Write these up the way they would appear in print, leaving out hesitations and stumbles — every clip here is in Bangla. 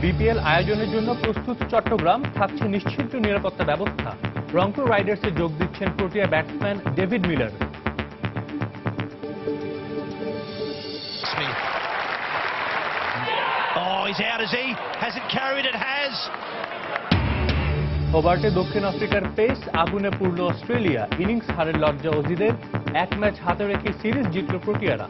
বিপিএল আয়োজনের জন্য প্রস্তুত চট্টগ্রাম, থাকছে নিশ্চিত নিরাপত্তা ব্যবস্থা। রংপুর রাইডার্সে যোগ দিচ্ছেন প্রোটিয়া ব্যাটসম্যান ডেভিড মিলার। হোবার্টে দক্ষিণ আফ্রিকার পেস আগুনে পুড়ল অস্ট্রেলিয়া। ইনিংস হারের লজ্জা অজিদের, এক ম্যাচ হাতে রেখে সিরিজ জিতল প্রোটিয়ারা।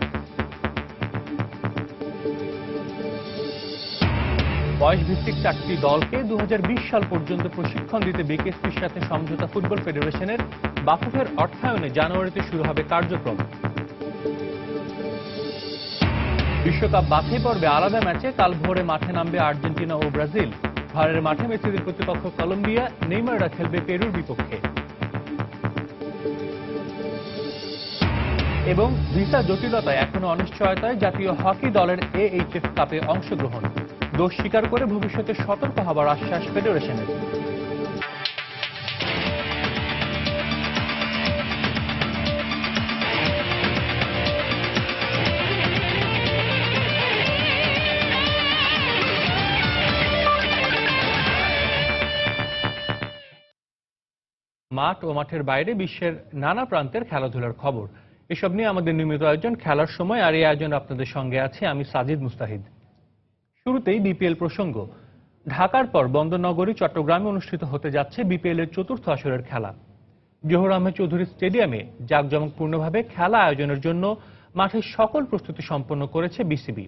বয়সভিত্তিক 4টি দলকে 2020 সাল পর্যন্ত প্রশিক্ষণ দিতে বিকেএসপির সাথে সমঝোতা ফুটবল ফেডারেশনের। বাফুফের অর্থায়নে জানুয়ারিতে শুরু হবে কার্যক্রম। বিশ্বকাপ বাছাই পর্বে আলাদা ম্যাচে কাল ভোরে মাঠে নামবে আর্জেন্টিনা ও ব্রাজিল। ঘরের মাঠে মেসিদের প্রতিপক্ষ কলম্বিয়া, নেইমাররা খেলবে পেরুর বিপক্ষে। এবং ভিসা জটিলতায় এখনো অনিশ্চয়তায় জাতীয় হকি দলের AHF কাপে অংশগ্রহণ। দোষ স্বীকার করে ভবিষ্যতে সতর্ক হবার আশ্বাস ফেডারেশনের। মাঠ ও মাঠের বাইরে বিশ্বের নানা প্রান্তের খেলাধুলার খবর, এসব নিয়ে আমাদের নিয়মিত আয়োজন খেলার সময়। আর এই আয়োজন আপনাদের সঙ্গে আছে আমি সাজিদ মুস্তাহিদ। শুরুতেই বিপিএল প্রসঙ্গ। ঢাকার পর বন্দরনগরী চট্টগ্রামে অনুষ্ঠিত হতে যাচ্ছে বিপিএল এর চতুর্থ আসরের খেলা। জহুর আহমেদ চৌধুরী স্টেডিয়ামে জাঁকজমকপূর্ণভাবে খেলা আয়োজনের জন্য মাঠের সকল প্রস্তুতি সম্পন্ন করেছে বিসিবি।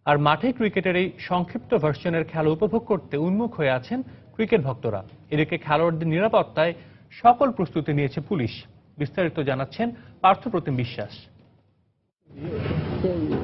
আর মাঠে ক্রিকেটের এই সংক্ষিপ্ত ভার্সনের খেলা উপভোগ করতে উন্মুখ হয়ে আছেন ক্রিকেট ভক্তরা। এদিকে খেলোয়াড়দের নিরাপত্তায় সকল প্রস্তুতি নিয়েছে পুলিশ। বিস্তারিত জানাচ্ছেন পার্থপ্রতিম বিশ্বাস।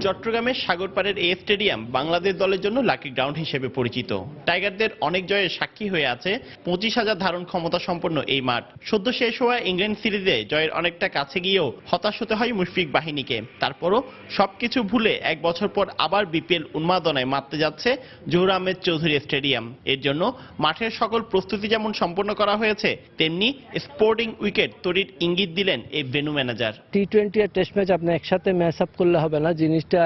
চট্টগ্রামের সাগরপাড়ের এই স্টেডিয়াম বাংলাদেশ দলের জন্য লাকি গ্রাউন্ড হিসেবে পরিচিত। টাইগারদের অনেক জয়ের সাক্ষী হয়ে আছে 25,000 ধারণ ক্ষমতা সম্পন্ন এই মাঠ। সদ্য শেষ হওয়া ইংল্যান্ড সিরিজে জয়ের অনেকটা কাছে গিয়েও হতাশ হতে হয় মুশফিক বাহিনীকে। তারপরও সবকিছু ভুলে এক বছর পর আবার বিপিএল উন্মাদনায় মাততে যাচ্ছে জহুর আহমেদ চৌধুরী স্টেডিয়াম। এর জন্য মাঠের সকল প্রস্তুতি যেমন সম্পন্ন করা হয়েছে, তেমনি স্পোর্টিং উইকেট তৈরির ইঙ্গিত দিলেন এই ভেন্যু ম্যানেজার। টি-20 আর টেস্ট ম্যাচ আপনি একসাথে ম্যাচ আপ করলে হবে না, জিনিসটা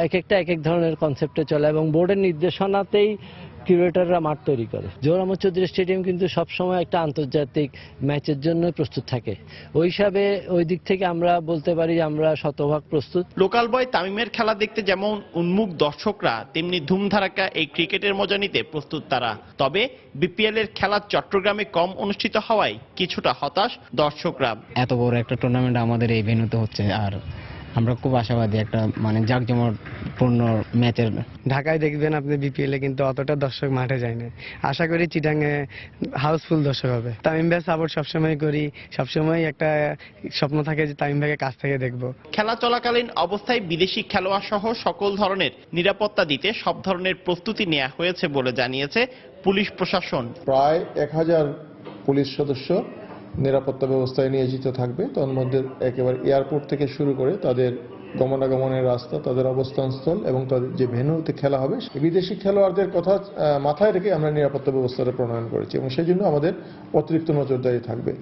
এক এক ধরনের কনসেপ্টে চলে এবং বোর্ডের নির্দেশনাতেই কিউরেটররা মাঠ তৈরি করে। জহুর আহমেদ চৌধুরী স্টেডিয়াম কিন্তু সবসময় একটা আন্তর্জাতিক ম্যাচের জন্য প্রস্তুত থাকে। ওই হিসাবে ওই দিক থেকে আমরা বলতে পারি আমরা শতভাগ প্রস্তুত। লোকাল বয় তামিমের খেলা দেখতে যেমন উন্মুখ দর্শকরা, তেমনি ধুমধারাক্কা এই ক্রিকেটের মজা নিতে প্রস্তুত তারা। তবে বিপিএল এর খেলা চট্টগ্রামে কম অনুষ্ঠিত হওয়ায় কিছুটা হতাশ দর্শকরা। এত বড় একটা টুর্নামেন্ট আমাদের এই ভেন্যুতে হচ্ছে, আর আমরা খুব আশাবাদী একটা জাঁকজমকপূর্ণ ম্যাচের। ঢাকায় দেখবেন আপনি বিপিএল এ কিন্তু অতটা দর্শক মাঠে যায় না। আশা করি চিটাঙে হাউসফুল দর্শক হবে। তামিম ভাই সাপোর্ট সবসময় করি, সবসময় একটা স্বপ্ন থাকে যে তামিম ভাইকে কাছ থেকে দেখবো। খেলা চলাকালীন অবস্থায় বিদেশি খেলোয়াড় সহ সকল ধরনের নিরাপত্তা দিতে সব ধরনের প্রস্তুতি নেওয়া হয়েছে বলে জানিয়েছে পুলিশ প্রশাসন। প্রায় 1000 পুলিশ সদস্য নিরাপত্তা ব্যবস্থায় নিয়োজিত থাকবে। তার মধ্যে একেবারে এয়ারপোর্ট থেকে শুরু করে তাদের গমনাগমনের রাস্তা, তাদের অবস্থানস্থল এবং তাদের যে ভেন্যুতে খেলা হবে, বিদেশি খেলোয়াড়দের কথা মাথায় রেখে আমরা নিরাপত্তা ব্যবস্থাটা প্রণয়ন করেছি এবং সেই জন্য আমাদের অতিরিক্ত নজরদারি থাকবে।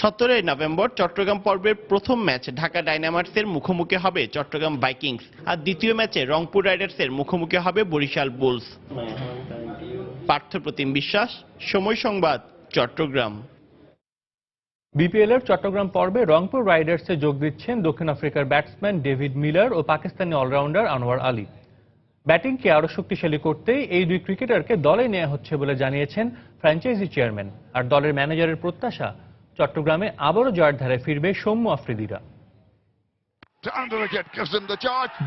17 নভেম্বর চট্টগ্রাম পর্বের প্রথম ম্যাচ ঢাকা ডায়নামাইটসের মুখোমুখি হবে চট্টগ্রাম ভাইকিংস, আর দ্বিতীয় ম্যাচে রংপুর রাইডার্সের মুখোমুখি হবে বরিশাল বুলস। পার্থপ্রতিম বিশ্বাস, সময় সংবাদ, চট্টগ্রাম। বিপিএল এর চট্টগ্রাম পর্বে রংপুর রাইডার্সে যোগ দিচ্ছেন দক্ষিণ আফ্রিকার ব্যাটসম্যান ডেভিড মিলার ও পাকিস্তানি অলরাউন্ডার আনোয়ার আলী। ব্যাটিংকে আরো শক্তিশালী করতেই এই দুই ক্রিকেটারকে দলে নেওয়া হচ্ছে বলে জানিয়েছেন ফ্র্যাঞ্চাইজি চেয়ারম্যান। আর দলের ম্যানেজারের প্রত্যাশা, চট্টগ্রামে আবারও জয়ের ধারায় ফিরবে সৌম্য আফ্রিদিরা।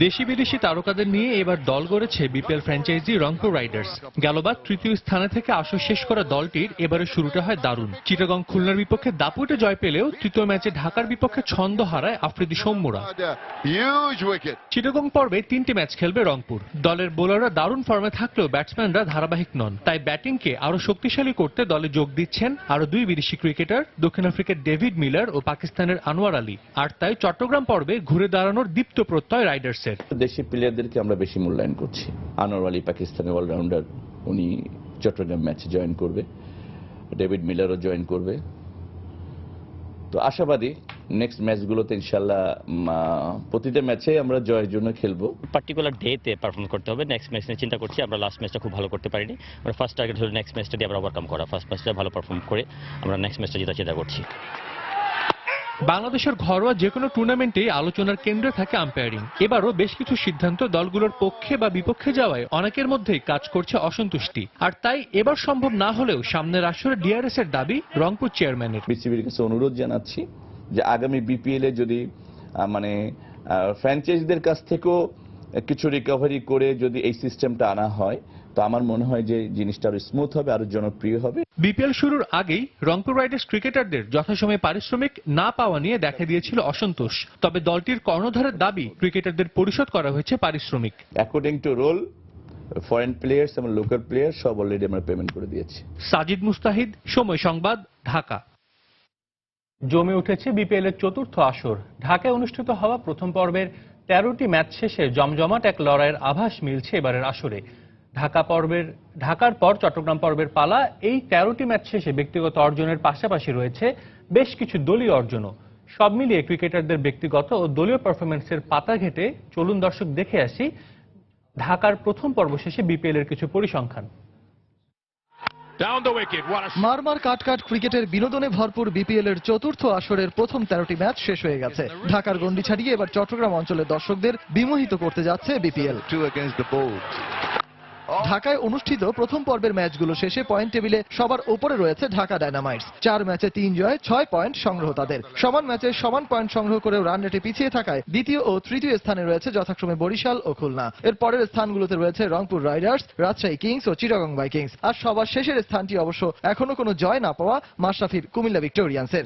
দেশি বিদেশি তারকাদের নিয়ে এবার দল গড়েছে বিপিএল ফ্র্যাঞ্চাইজি রংপুর রাইডার্স। গেলবার তৃতীয় স্থানে থেকে আসর শেষ করা দলটির এবারে শুরুটা হয় দারুণ। চিটাগং খুলনার বিপক্ষে দাপুটে জয় পেলেও তৃতীয় ম্যাচে ঢাকার বিপক্ষে ছন্দ হারায় আফ্রিদি সৌম্যরা। চিটাগং পর্বে 3টি ম্যাচ খেলবে রংপুর। দলের বোলাররা দারুণ ফর্মে থাকলেও ব্যাটসম্যানরা ধারাবাহিক নন, তাই ব্যাটিংকে আরো শক্তিশালী করতে দলে যোগ দিচ্ছেন আরো দুই বিদেশি ক্রিকেটার, দক্ষিণ আফ্রিকার ডেভিড মিলার ও পাকিস্তানের আনোয়ার আলী। আর তাই চট্টগ্রাম পর্বে ঘুরে দাঁড়ানোর দীপ্ত প্রত্যয় রাইডার্সের। দেশি প্লেয়ারদেরকে আমরা বেশি মূল্যায়ন করছি। আনোয়ার আলী পাকিস্তানের অলরাউন্ডার, উনি চট্টগ্রাম ম্যাচে জয়েন করবে, ডেভিড মিলারও জয়েন করবে। তো আশাবাদী নেক্সট ম্যাচগুলোতে ইনশাল্লাহ প্রতিটা ম্যাচে আমরা জয়ের জন্য খেলবো। পার্টিকুলার ডেতে পারফর্ম করতে হবে। নেক্সট ম্যাচ নিয়ে চিন্তা করছি। আমরা লাস্ট ম্যাচটা খুব ভালো করতে পারিনি। আমরা ফার্স্ট টার্গেট হলো নেক্সট ম্যাচটা দিয়ে আমরা ওভারকাম করা। ফার্স্ট ম্যাচটা ভালো পারফর্ম করে আমরা নেক্সট ম্যাচটা জেতার চিন্তা করছি। বাংলাদেশের ঘরোয়া যে কোনো টুর্নামেন্টেই আলোচনার কেন্দ্রে থাকে আম্পায়ারিং। এবারও বেশ কিছু সিদ্ধান্ত দলগুলোর পক্ষে বা বিপক্ষে যাওয়ায় অনেকের মধ্যেই কাজ করছে অসন্তুষ্টি। আর তাই এবার সম্ভব না হলেও সামনের আসরে ডিআরএস এর দাবি রংপুর চেয়ারম্যানের। বিসিবির কাছে অনুরোধ জানাচ্ছি যে আগামী বিপিএল এ যদি ফ্র্যাঞ্চাইজিদের কাছ থেকেও কিছু রিকভারি করে যদি এই সিস্টেমটা আনা হয়, তো আমার মনে হয় যে জিনিসটা আরো স্মুথ হবে, আরো জনপ্রিয় হবে। বিপিএল শুরুর আগেই রংপুর রাইডার্স ক্রিকেটারদের যথাসময়ে পারিশ্রমিক না পাওয়া নিয়ে দেখা দিয়েছিল অসন্তোষ। তবে দলটির কর্ণধারের দাবি ক্রিকেটারদের পরিশোধ করা হয়েছে পারিশ্রমিক। According to role foreign players এবং লোকাল প্লেয়ার সব অলরেডি আমরা পেমেন্ট করে দিয়েছি। সাজিদ মুস্তাহিদ, সময় সংবাদ, ঢাকা। জমে উঠেছে বিপিএল এর চতুর্থ আসর। ঢাকায় অনুষ্ঠিত হওয়া প্রথম পর্বের 13টি ম্যাচ শেষে জমজমাট এক লড়াইয়ের আভাস মিলছে এবারের আসরে। ঢাকার পর চট্টগ্রাম পর্বের পালা। এই 13টি ম্যাচ শেষে ব্যক্তিগত অর্জনের পাশাপাশি রয়েছে বেশ কিছু দলীয় অর্জনও। সব মিলিয়ে ক্রিকেটারদের ব্যক্তিগত ও দলীয় পারফরমেন্সের পাতা ঘেঁটে চলুন দর্শক দেখে আসি ঢাকার প্রথম পর্ব শেষে বিপিএল এর কিছু পরিসংখ্যান। মারমার কাটকাট ক্রিকেটের বিনোদনে ভরপুর বিপিএল এর চতুর্থ আসরের প্রথম 13টি ম্যাচ শেষ হয়ে গেছে। ঢাকার গন্ডি ছাড়িয়ে এবার চট্টগ্রাম অঞ্চলের দর্শকদের বিমোহিত করতে যাচ্ছে বিপিএল। ঢাকায় অনুষ্ঠিত প্রথম পর্বের ম্যাচগুলো শেষে পয়েন্ট টেবিলে সবার উপরে রয়েছে ঢাকা ডায়নামাইটস। 4 ম্যাচে 3 জয়, 6 পয়েন্ট সংগ্রহ তাদের। সমান ম্যাচে সমান পয়েন্ট সংগ্রহ করেও রান রেটে পিছিয়ে থাকায় দ্বিতীয় ও তৃতীয় স্থানে রয়েছে যথাক্রমে বরিশাল ও খুলনা। এর পরের স্থানগুলোতে রয়েছে রংপুর রাইডার্স, রাজশাহী কিংস ও চিটাগং ভাইকিংস। আর সবার শেষের স্থানটি অবশ্য এখনো কোনো জয় না পাওয়া মাশরাফির কুমিল্লা ভিক্টোরিয়ান্সের।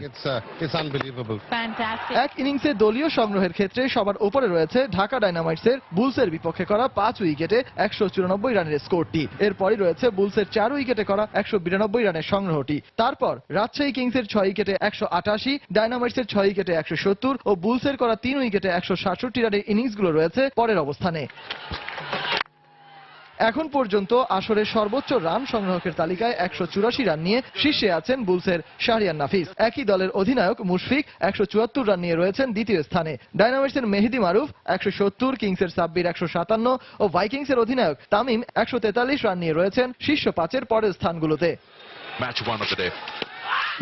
এক ইনিংসে দলীয় সংগ্রহের ক্ষেত্রে সবার উপরে রয়েছে ঢাকা ডায়নামাইটসের বুলসের বিপক্ষে করা 5 উইকেটে 194 রানের স্কোরটি। এরপরই রয়েছে বুলসের 4 উইকেটে করা 192 রানের সংগ্রহটি। তারপর রাজশাহী কিংসের 6 উইকেটে 188, ডায়নামাইটসের 6 উইকেটে 170 ও বুলসের করা 3 উইকেটে 167 রানের ইনিংসগুলো রয়েছে পরের অবস্থানে। এখন পর্যন্ত আসরের সর্বোচ্চ রান সংগ্রাহকের তালিকায় 184 রান নিয়ে শীর্ষে আছেন বুলসের শাহরিয়ার নাফিস। একই দলের অধিনায়ক মুশফিক 174 রান নিয়ে রয়েছেন দ্বিতীয় স্থানে। ডায়নামাইটসের মেহেদি মারুফ 170, কিংসের সাব্বির 157 ও ভাইকিংসের অধিনায়ক তামিম 143 রান নিয়ে রয়েছেন শীর্ষ 5-এর পরের স্থানগুলোতে।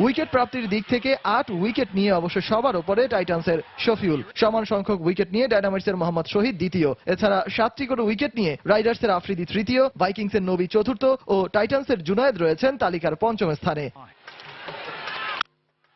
উইকেট প্রাপ্তির দিক থেকে 8 উইকেট নিয়ে অবশ্য সবার উপরে টাইটান্সের শফিউল। সমান সংখ্যক উইকেট নিয়ে ডায়নামাইটসের মোহাম্মদ শহীদ দ্বিতীয়। এছাড়া 7টি করে উইকেট নিয়ে রাইডার্সের আফ্রিদি তৃতীয়, ভাইকিংসের নবী চতুর্থ ও টাইটান্সের জুনায়েদ রয়েছেন তালিকার 5ম স্থানে।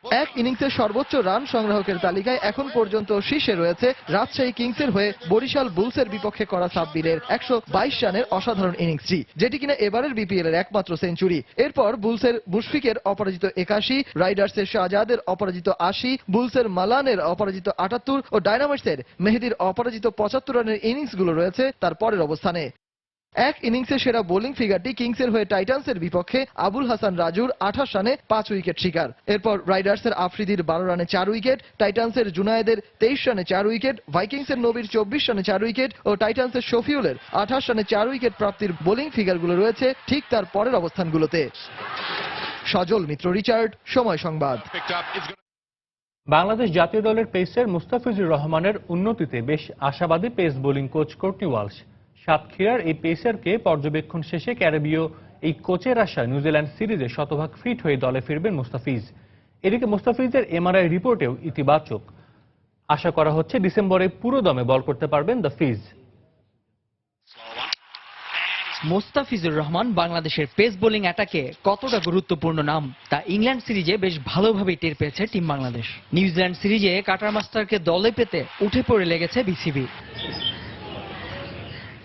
এক ইনিংসে সর্বোচ্চ রান সংগ্রাহকের তালিকায় এখন পর্যন্ত শীর্ষে রয়েছে রাজশাহী কিংসের হয়ে বরিশাল বুলসের বিপক্ষে করা সাব্বিরের 122 রানের অসাধারণ ইনিংসটি, যেটি কিনা এবারের বিপিএল এর একমাত্র সেঞ্চুরি। এরপর বুলসের মুশফিকের অপরাজিত 81, রাইডার্সের শাহজাদের অপরাজিত 80, বুলসের মালানের অপরাজিত 78 ও ডায়নামাইটসের মেহেদির অপরাজিত 75 রানের ইনিংসগুলো রয়েছে তার পরের অবস্থানে। এক ইনিংসে সেরা বোলিং ফিগারটি কিংসের হয়ে টাইটান্সের বিপক্ষে আবুল হাসান রাজুর 28 রানে 5 উইকেট শিকার। এরপর রাইডার্সের আফ্রিদির 12 রানে 4 উইকেট, টাইটান্সের জুনায়েদের 23 রানে 4 উইকেট, ভাইকিংসের নবীর 24 রানে 4 উইকেট ও টাইটান্সের শফিউলের 28 রানে 4 উইকেট প্রাপ্তির বোলিং ফিগারগুলো রয়েছে ঠিক তার পরের অবস্থানগুলোতে। সজল মিত্র, রিচার্ড, সময় সংবাদ। বাংলাদেশ জাতীয় দলের পেসার মুস্তাফিজুর রহমানের উন্নতিতে বেশ আশাবাদী pace bowling coach Courtney Walsh. সাতক্ষীরার এই পেসারকে পর্যবেক্ষণ শেষে ক্যারিবীয় এই কোচের আশায় নিউজিল্যান্ড সিরিজে শতভাগ ফিট হয়ে দলে ফিরবেন মুস্তাফিজ। এদিকে মুস্তাফিজের এমআরআই রিপোর্টেও ইতিবাচক। আশা করা হচ্ছে ডিসেম্বরে পুরো দমে বল করতে পারবেন দ্য ফিজ। মুস্তাফিজুর রহমান বাংলাদেশের পেস বোলিং অ্যাটাকে কতটা গুরুত্বপূর্ণ নাম তা ইংল্যান্ড সিরিজে বেশ ভালোভাবেই টের পেয়েছে টিম বাংলাদেশ। নিউজিল্যান্ড সিরিজে কাটার মাস্টারকে দলে পেতে উঠে পড়ে লেগেছে বিসিবি।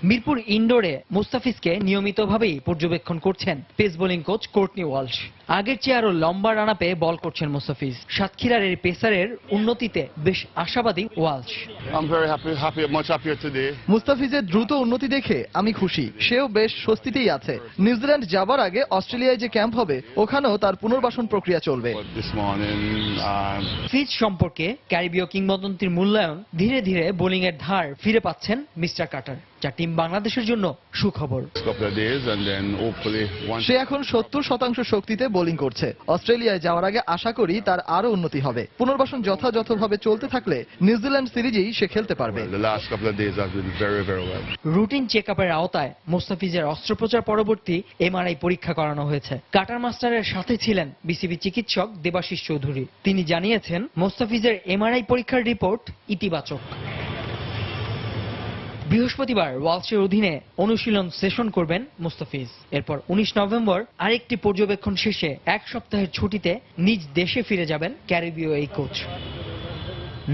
মিরপুর ইনডোরে মুস্তাফিজকে নিয়মিতভাবেই পর্যবেক্ষণ করছেন pace bowling coach Courtney Walsh. আগের চেয়ে আরো লম্বা রানা পেয়ে বল করছেন মুস্তাফিজ। সাতক্ষীরার এই পেসারের উন্নতিতে বেশ আশাবাদী ওয়ালশ। মুস্তাফিজের দ্রুত উন্নতি দেখে আমি খুশি, সেও বেশ স্বস্তিতেই আছে। নিউজিল্যান্ড যাবার আগে অস্ট্রেলিয়ায় যে ক্যাম্প হবে ওখানেও তার পুনর্বাসন প্রক্রিয়া চলবে। ফিজ সম্পর্কে ক্যারিবীয় কিংবদন্তির মূল্যায়ন, ধীরে ধীরে বোলিং এর ধার ফিরে পাচ্ছেন মিস্টার কাটার, যা টিম বাংলাদেশের জন্য সুখবর। সে এখন 70% শক্তিতে বোলিং করছে। অস্ট্রেলিয়ায় যাওয়ার আগে আশা করি তার আরো উন্নতি হবে। পুনর্বাসন যথাযথভাবে চলতে থাকলে নিউজিল্যান্ড সিরিজেই সে খেলতে পারবে। রুটিন চেকআপের আওতায় মোস্তাফিজের অস্ত্রোপচার পরবর্তী এমআরআই পরীক্ষা করানো হয়েছে। কাটার মাস্টারের সাথে ছিলেন বিসিবি চিকিৎসক দেবাশিস চৌধুরী। তিনি জানিয়েছেন মোস্তাফিজের এমআরআই পরীক্ষার রিপোর্ট ইতিবাচক। বৃহস্পতিবার ওয়ালসের অধীনে অনুশীলন সেশন করবেন মুস্তাফিজ। এরপর 19 নভেম্বর আরেকটি পর্যবেক্ষণ শেষে এক সপ্তাহের ছুটিতে নিজ দেশে ফিরে যাবেন ক্যারিবীয় এই কোচ।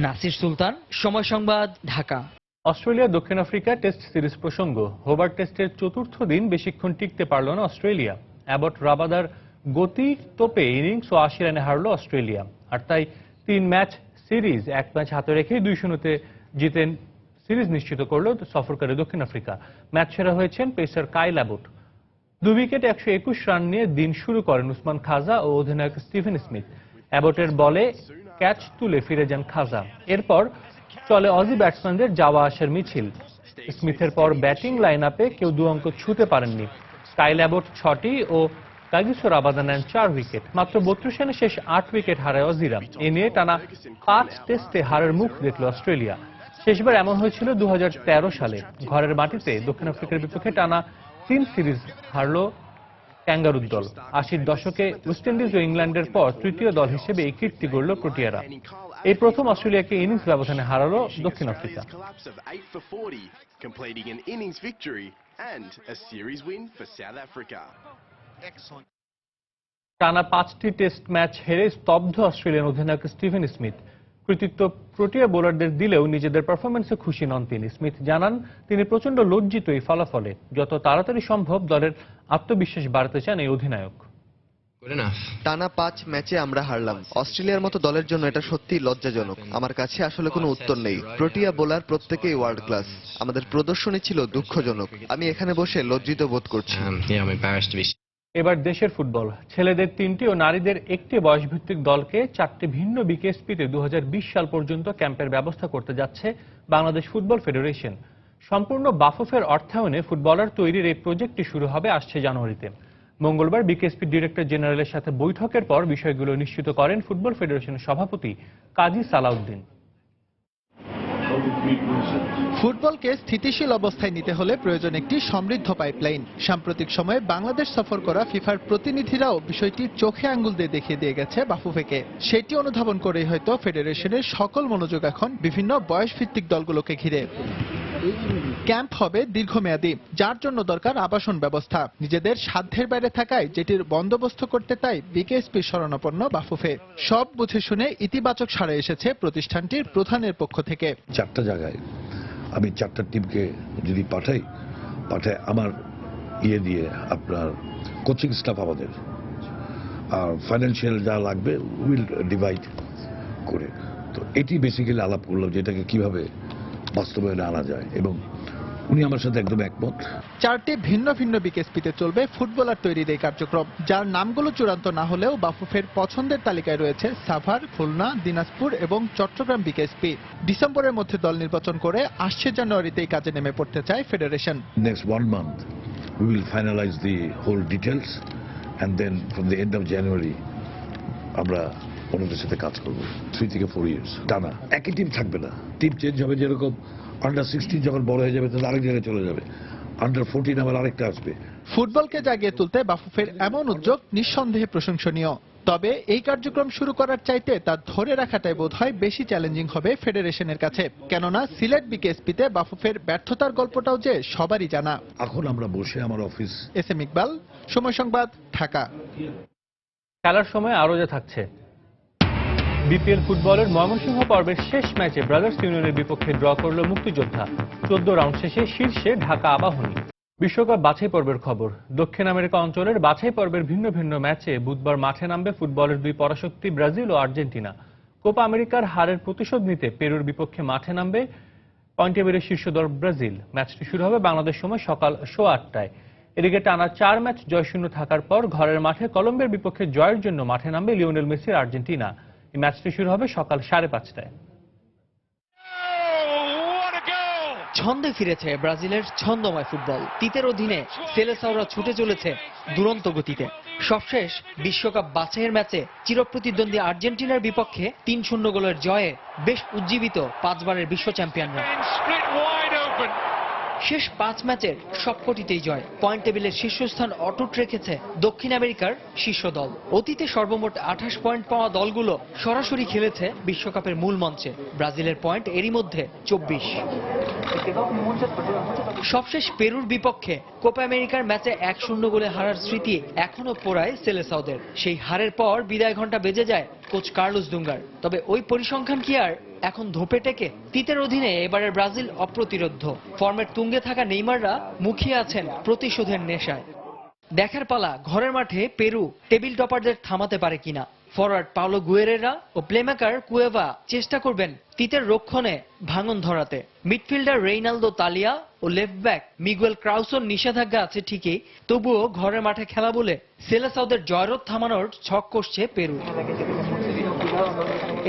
নাসির সুলতান, সময় সংবাদ, ঢাকা। অস্ট্রেলিয়া দক্ষিণ আফ্রিকা টেস্ট সিরিজ প্রসঙ্গ। হোবার্ট টেস্টের চতুর্থ দিন বেশিক্ষণ টিকতে পারল না অস্ট্রেলিয়া। অ্যাবট রাবাদার গতি তোপে ইনিংস ও 80 রানে হারল অস্ট্রেলিয়া। আর তাই 3 ম্যাচ সিরিজ 1 ম্যাচ হাতে রেখে 2-0-তে জিতেন সিরিজ নিশ্চিত করল সফরকারী দক্ষিণ আফ্রিকা। ম্যাচ সেরা হয়েছেন পেসার কাইল অ্যাবট। 2 উইকেটে 121 রান নিয়ে দিন শুরু করেন উসমান খাজা ও অধিনায়ক স্টিভেন স্মিথ। অ্যাবটের বলে ক্যাচ তুলে ফিরে যান খাজা। এরপর চলে অজি ব্যাটসম্যানদের যাওয়া আসার মিছিল। স্মিথের পর ব্যাটিং লাইন আপে কেউ 2 অঙ্ক ছুঁতে পারেননি। কাইল অ্যাবট 6টি ও কাগিসো রাবাদা নেন 4 উইকেট। মাত্র 32 রানে শেষ 8 উইকেট হারায় অজিরা। এ নিয়ে টানা 5 টেস্টে হারের মুখ দেখল অস্ট্রেলিয়া। শেষবার এমন হয়েছিল 2013 সালে। ঘরের মাটিতে দক্ষিণ আফ্রিকার বিপক্ষে টানা 3 সিরিজ হারল ক্যাঙ্গারুর দল। 80-র দশকে ওয়েস্ট ইন্ডিজ ও ইংল্যান্ডের পর তৃতীয় দল হিসেবে এই কীর্তি গড়ল প্রোটিয়ারা। এই প্রথম অস্ট্রেলিয়াকে ইনিংস ব্যবধানে হারালো দক্ষিণ আফ্রিকা। টানা 5টি টেস্ট ম্যাচ হেরে স্তব্ধ অস্ট্রেলিয়ান অধিনায়ক স্টিভেন স্মিথ। কৃতিত্ব প্রোটিয়া বোলারদের দিলেও নিজেদের পারফরম্যান্সে খুশি নন তিনি। স্মিথ জানান তিনি প্রচন্ড লজ্জিত এই ফলাফলে। যত তাড়াতাড়ি সম্ভব দলের আত্মবিশ্বাস বাড়াতে চান এই অধিনায়ক। টানা 5 ম্যাচে আমরা হারলাম। অস্ট্রেলিয়ার মতো দলের জন্য এটা সত্যি লজ্জাজনক। আমার কাছে আসলে কোনো উত্তর নেই। প্রোটিয়া বোলার প্রত্যেকেই ওয়ার্ল্ড ক্লাস। আমাদের প্রদর্শনী ছিল দুঃখজনক। আমি এখানে বসে লজ্জিত বোধ করছি। এবার দেশের ফুটবল। ছেলেদের 3টি ও নারীদের 1টি বয়সভিত্তিক দলকে 4টি ভিন্ন বিকেএসপিতে 2020 সাল পর্যন্ত ক্যাম্পের ব্যবস্থা করতে যাচ্ছে বাংলাদেশ ফুটবল ফেডারেশন। সম্পূর্ণ বাফুফের অর্থায়নে ফুটবলার তৈরির এই প্রজেক্টটি শুরু হবে আসছে জানুয়ারিতে। মঙ্গলবার বিকেএসপি ডিরেক্টর জেনারেলের সাথে বৈঠকের পর বিষয়গুলো নিশ্চিত করেন ফুটবল ফেডারেশনের সভাপতি কাজী সালাউদ্দিন। ফুটবলকে স্থিতিশীল অবস্থায় নিতে হলে প্রয়োজন একটি সমৃদ্ধ পাইপলাইন। সাম্প্রতিক সময়ে বাংলাদেশ সফর করা ফিফার প্রতিনিধিরাও বিষয়টি চোখে আঙ্গুল দিয়ে দেখিয়ে দিয়ে গেছে বাফুফেকে। সেটি অনুধাবন করেই হয়তো ফেডারেশনের সকল মনোযোগ এখন বিভিন্ন বয়সভিত্তিক দলগুলোকে ঘিরে। ক্যাম্প হবে দীর্ঘমেয়াদী, যার জন্য দরকার আবাসন ব্যবস্থা। নিজেদের সাধ্যের বাইরে থাকায় যেটির বন্দোবস্ত করতে তাই বিকেএসপি শরণাপন্ন বাফুফে। সব বুঝে শুনে ইতিবাচক সাড়া এসেছে প্রতিষ্ঠানটির প্রধানের পক্ষ থেকে। 4টা জায়গায় আমি 4টা টিমকে যদি পাঠাই আমার দিয়ে আপনার কোচিং স্টাফ আমাদের আর ফাইন্যান্সিয়াল যা লাগবে উইল ডিভাইড করে। তো এটি বেসিক্যালি আলাপ করলাম যে এটাকে কিভাবে বাস্তবায়নে আনা যায় এবং উনি আমার সাথে একদম একমত। 4টি ভিন্ন ভিন্ন বিকেএসপিতে চলবে ফুটবলার তৈরির এই কার্যক্রম, যার নামগুলো চূড়ান্ত না হলেও বাফুফের পছন্দের তালিকায় রয়েছে সাভার, খুলনা, দিনাজপুর এবং চট্টগ্রাম বিকেএসপি। ডিসেম্বরের মধ্যে দল নির্বাচন করে আসছে জানুয়ারিতেই কাজে নেমে পড়তে চায় federation. Next 1 month we will finalize the whole details and then from the end of January আমরা ওনাদের সাথে কাজ করব। 3 থেকে 4 years টানা একই টিম থাকবে না, টিম চেঞ্জ হবে। যেরকম আন্ডার 16 যখন বড় হয়ে যাবে তাহলে আরেক জায়গায় চলে যাবে, আন্ডার 14 আবার আরেকটা আসবে। ফুটবলকে জাগিয়ে তুলতে বাফুফের এমন উদ্যোগ নিঃসন্দেহে প্রশংসনীয়। তবে এই কার্যক্রম শুরু করার চাইতে তা ধরে রাখাটাই বোধহয় বেশি চ্যালেঞ্জিং হবে ফেডারেশনের কাছে। কেননা সিলেট বিকেএসপিতে বাফুফের ব্যর্থতার গল্পটাও যে সবারই জানা। এখন আমরা বসে আমার অফিস। এসএম ইকবাল, সময় সংবাদ, ঢাকা। খেলার সময় আরও যা থাকছে। বিপিএল ফুটবলের ময়মনসিংহ পর্বের শেষ ম্যাচে ব্রাদার্স ইউনিয়নের বিপক্ষে ড্র করল মুক্তিযোদ্ধা। 14 রাউন্ড শেষে শীর্ষে ঢাকা আবাহনী। বিশ্বকাপ বাছাই পর্বের খবর। দক্ষিণ আমেরিকা অঞ্চলের বাছাই পর্বের ভিন্ন ভিন্ন ম্যাচে বুধবার মাঠে নামবে ফুটবলের 2 পরাশক্তি ব্রাজিল ও আর্জেন্টিনা। কোপা আমেরিকার হারের প্রতিশোধ নিতে পেরুর বিপক্ষে মাঠে নামবে পয়েন্টেবেলের শীর্ষ দল ব্রাজিল। ম্যাচটি শুরু হবে বাংলাদেশ সময় সকাল 8:15টায়। এদিকে টানা 4 ম্যাচ জয়শূন্য থাকার পর ঘরের মাঠে কলম্বিয়ার বিপক্ষে জয়ের জন্য মাঠে নামবে লিওনেল মেসির আর্জেন্টিনা। এই ম্যাচটি শুরু হবে সকাল 5:30টায়। ছন্দে ফিরেছে ব্রাজিলের ছন্দময় ফুটবল। তিতের অধীনে সেলেসাওরা ছুটে চলেছে দুরন্ত গতিতে। সবশেষ বিশ্বকাপ বাছাইয়ের ম্যাচে চিরপ্রতিদ্বন্দ্বী আর্জেন্টিনার বিপক্ষে ৩-০ গোলের জয়ে বেশ উজ্জীবিত 5 বারের বিশ্ব চ্যাম্পিয়নরা। শেষ 5 ম্যাচের সবকটিতেই জয়। পয়েন্ট টেবিলের শীর্ষস্থান অটুট রেখেছে দক্ষিণ আমেরিকার শীর্ষ দল। অতীতে সর্বমোট 28 পয়েন্ট পাওয়া দলগুলো সরাসরি খেলেছে বিশ্বকাপের মূল মঞ্চে। ব্রাজিলের পয়েন্ট এরই মধ্যে 24। সবশেষ পেরুর বিপক্ষে কোপা আমেরিকার ম্যাচে 1-0 গোলে হারার স্মৃতি এখনো পোড়ায় সেলেসাওদের। সেই হারের পর বিদায় ঘণ্টা বেজে যায় কোচ কার্লোস দুঙ্গার। তবে ওই পরিসংখ্যান কি আর এখন ধোপে টেকে? তিতের অধীনে এবারের ব্রাজিল অপ্রতিরোধ্য। ফর্মের তুঙ্গে থাকা নেইমাররা মুখিয়ে আছেন প্রতিশোধের নেশায়। দেখার পালা ঘরের মাঠে পেরু টেবিল টপারদের থামাতে পারে কিনা। ফরওয়ার্ড পাওলো গুয়েরেরা ও প্লেমেকার কুয়েভা চেষ্টা করবেন তিতের রক্ষণে ভাঙন ধরাতে। মিডফিল্ডার রেইনালদো তালিয়া ও লেফট ব্যাক মিগুয়েল ক্রাউসোর নিষেধাজ্ঞা আছে ঠিকই, তবুও ঘরের মাঠে খেলা বলে সেলেসাওদের জয়রথ থামানোর ছক কষছে পেরু।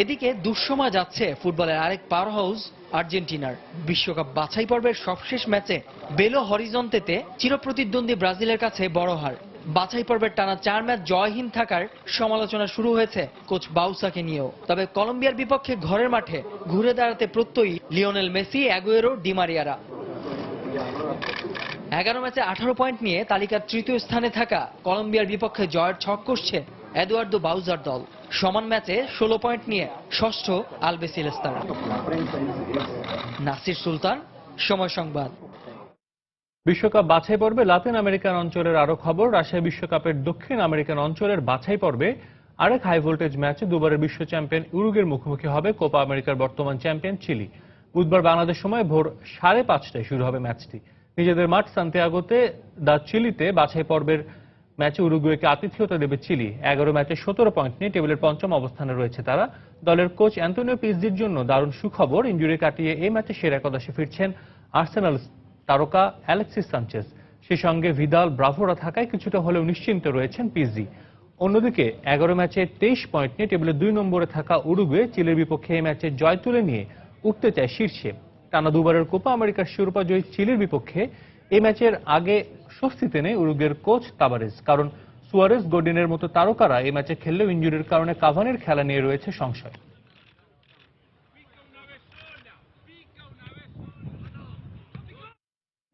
এদিকে দুঃসময় যাচ্ছে ফুটবলের আরেক পাওয়ার হাউস আর্জেন্টিনার। বিশ্বকাপ বাছাই পর্বের সবশেষ ম্যাচে বেলো হরিজন্তেতে চিরপ্রতিদ্বন্দ্বী ব্রাজিলের কাছে বড় হার। বাছাই পর্বের টানা 4 ম্যাচ জয়হীন থাকার সমালোচনা শুরু হয়েছে কোচ বাউসাকে নিয়েও। তবে কলম্বিয়ার বিপক্ষে ঘরের মাঠে ঘুরে দাঁড়াতে প্রত্যয়ী লিওনেল মেসি, অ্যাগুয়েরো, ডিমারিয়ারা। 11 ম্যাচে 18 পয়েন্ট নিয়ে তালিকার তৃতীয় স্থানে থাকা কলম্বিয়ার বিপক্ষে জয়ের ছক কষছে এদুয়ার্দো বাউজার দল। সমান ম্যাচে 16 পয়েন্ট নিয়ে ষষ্ঠ আলবিসেলেস্তারা। নাসির সুলতান, সময় সংবাদ। বিশ্বকাপ বাছাই পর্বে লাতিন আমেরিকান অঞ্চলের আরো খবর। রাশিয়া বিশ্বকাপের দক্ষিণ আমেরিকান অঞ্চলের বাছাই পর্বে আরেক হাই ভোল্টেজ ম্যাচে দুবারের বিশ্ব চ্যাম্পিয়ন উরুগুয়ের মুখোমুখি হবে কোপা আমেরিকার বর্তমান চ্যাম্পিয়ন চিলি। বুধবার বাংলাদেশ সময় ভোর 5:30টায় শুরু হবে ম্যাচটি। নিজেদের মাঠ সান্তিয়াগোতে দা চিলিতে বাছাই পর্বের ম্যাচে উরুগুয়েকে আতিথেয়তা দেবে চিলি। 11 ম্যাচে 17 পয়েন্ট নিয়ে টেবিলের 5ম অবস্থানে রয়েছে তারা। দলের কোচ অ্যান্তোনিও পিজ্জির জন্য দারুণ সুখবর, ইনজুরি কাটিয়ে এই ম্যাচে সেরা একাদশে ফিরছেন আর্সেনাল তারকা অ্যালেক্সিস সানচেজ। সেই সঙ্গে ভিদাল, ব্রাভোরা থাকায় কিছুটা হলেও নিশ্চিন্ত রয়েছেন পিজ্জি। অন্যদিকে 11 ম্যাচে 23 পয়েন্ট নিয়ে টেবিলের 2 নম্বরে থাকা উরুগুয়ে চিলির বিপক্ষে এই ম্যাচে জয় তুলে নিয়ে উঠতে চায় শীর্ষে। টানা দুবারের কোপা আমেরিকার শিরোপা জয়ী চিলির বিপক্ষে এই ম্যাচের আগে স্বস্তিতে নেই উরুগুয়ের কোচ তাবারেজ, কারণ সুয়ারেজ, গডিনের মতো তারকারা এই ম্যাচে খেললেও ইনজুরির কারণে কাভানির খেলা নিয়ে রয়েছে সংশয়।